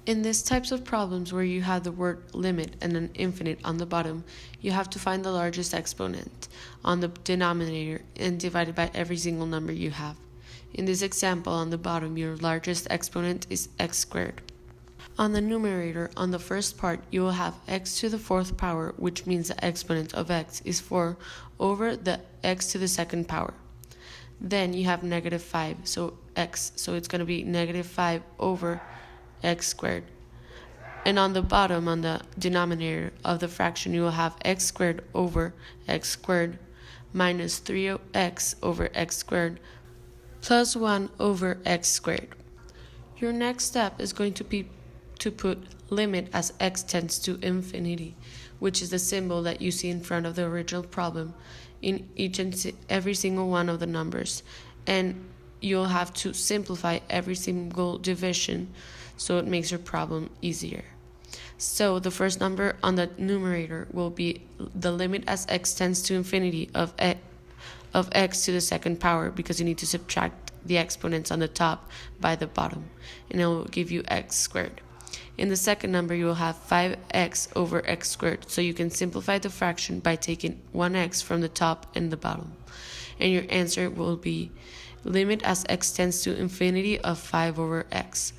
In these types of problems where you have the word limit and an infinite on the bottom, you have to find the largest exponent on the denominator and divide it by every single number you have. In this example, on the bottom, your largest exponent is x squared. On the numerator, on the first part, you will have x to the fourth power, which means the exponent of x is 4 over the x to the second power. Then you have negative 5, so it's going to be negative 5 over x squared. And on the bottom, on the denominator of the fraction, you will have x squared over x squared minus 3x over x squared plus 1 over x squared. Your next step is going to be to put limit as x tends to infinity, which is the symbol that you see in front of the original problem in each and every single one of the numbers. And you'll have to simplify every single division so it makes your problem easier. So the first number on the numerator will be the limit as x tends to infinity of x to the second power, because you need to subtract the exponents on the top by the bottom, and it will give you x squared. In the second number, you will have 5x over x squared, so you can simplify the fraction by taking 1x from the top and the bottom. And your answer will be limit as x tends to infinity of 5 over x.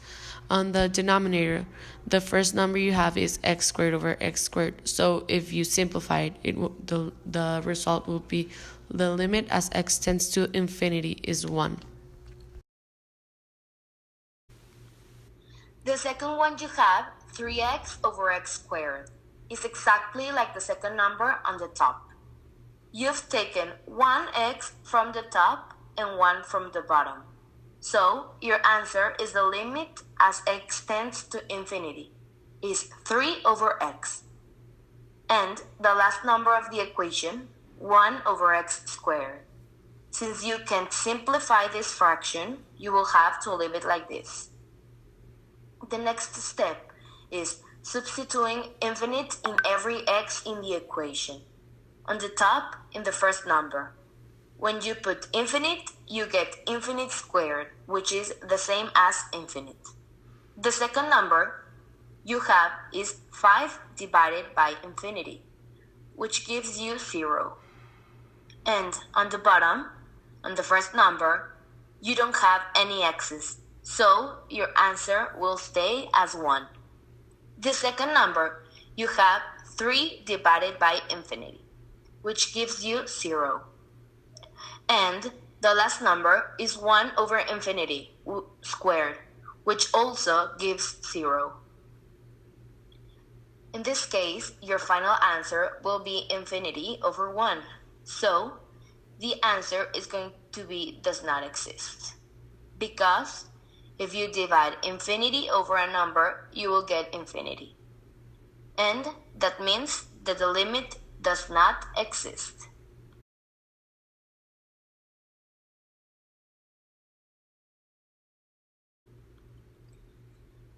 On the denominator, the first number you have is x squared over x squared. So if you simplify it, the result will be the limit as x tends to infinity is 1. The second one you have, 3x over x squared, is exactly like the second number on the top. You've taken 1x from the top and 1 from the bottom. So your answer is the limit as x tends to infinity is 3 over x. And the last number of the equation, 1 over x squared. Since you can't simplify this fraction, you will have to leave it like this. The next step is substituting infinite in every x in the equation. On the top, in the first number. When you put infinite, you get infinite squared, which is the same as infinite. The second number you have is 5 divided by infinity, which gives you 0. And on the bottom, on the first number, you don't have any x's, so your answer will stay as 1. The second number, you have 3 divided by infinity, which gives you 0. And the last number is 1 over infinity squared, which also gives 0. In this case, your final answer will be infinity over 1. So, the answer is going to be does not exist. Because if you divide infinity over a number, you will get infinity. And that means that the limit does not exist.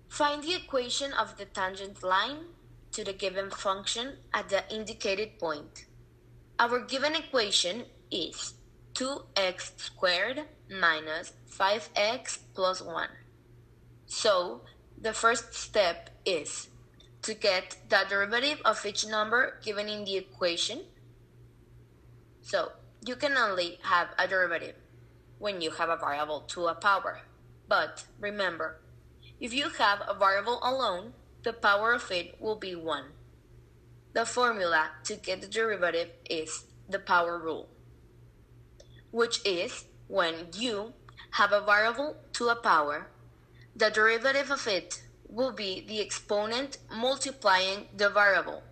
Find the equation of the tangent line to the given function at the indicated point. Our given equation is 2x squared minus 5x plus 1. So, the first step is to get the derivative of each number given in the equation. So, you can only have a derivative when you have a variable to a power. But remember, if you have a variable alone, the power of it will be 1. The formula to get the derivative is the power rule, which is when you have a variable to a power, the derivative of it will be the exponent multiplying the variable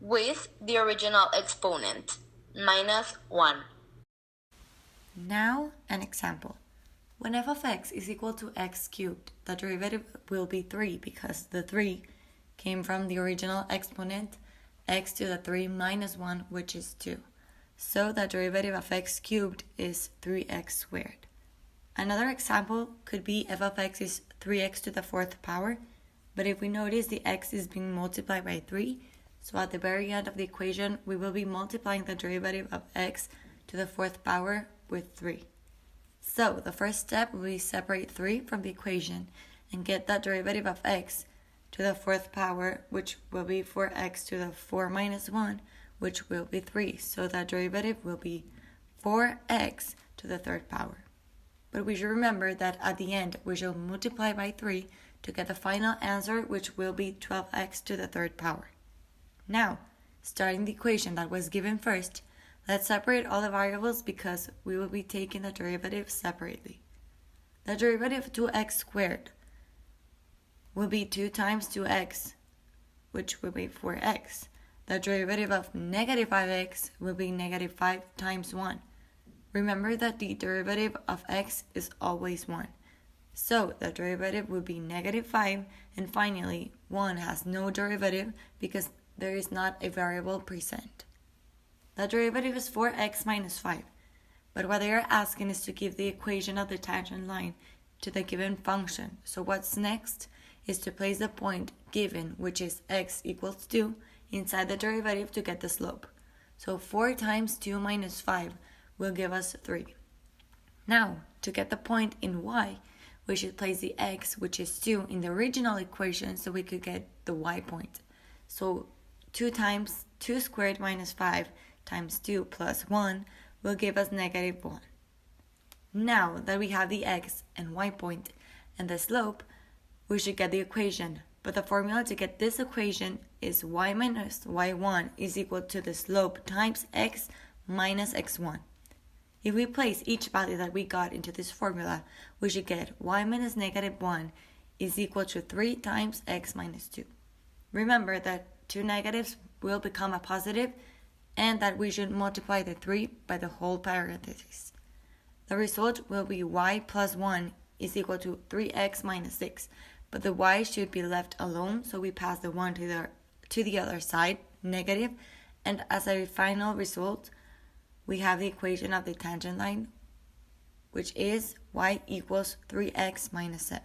with the original exponent, minus 1. Now, an example. When f of x is equal to x cubed, the derivative will be 3 because the 3 came from the original exponent x to the 3 minus 1, which is 2. So the derivative of x cubed is 3x squared. Another example could be f of x is 3x to the fourth power, but if we notice the x is being multiplied by 3, so at the very end of the equation we will be multiplying the derivative of x to the fourth power with 3. So the first step will be separate 3 from the equation and get that derivative of x, to the fourth power, which will be 4x to the 4 minus 1, which will be 3. So that derivative will be 4x to the third power. But we should remember that at the end, we shall multiply by 3 to get the final answer, which will be 12x to the third power. Now, starting the equation that was given first, let's separate all the variables because we will be taking the derivative separately. The derivative of 2x squared will be 2 times 2x, which will be 4x. The derivative of negative 5x will be negative 5 times 1. Remember that the derivative of x is always 1. So the derivative will be negative 5, and finally 1 has no derivative because there is not a variable present. The derivative is 4x minus 5, but what they are asking is to give the equation of the tangent line to the given function. So what's next is to place the point given, which is x equals 2, inside the derivative to get the slope. So 4 times 2 minus 5 will give us 3. Now, to get the point in y, we should place the x, which is 2, in the original equation so we could get the y point. So 2 times 2 squared minus 5 times 2 plus 1 will give us negative 1. Now that we have the x and y point and the slope, we should get the equation. But the formula to get this equation is y minus y1 is equal to the slope times x minus x1. If we place each value that we got into this formula, we should get y minus negative 1 is equal to 3 times x minus 2. Remember that two negatives will become a positive and that we should multiply the 3 by the whole parenthesis. The result will be y plus 1 is equal to 3x minus 6, but the y should be left alone, so we pass the 1 to the other side, negative, and as a final result, we have the equation of the tangent line, which is y equals 3x minus 7.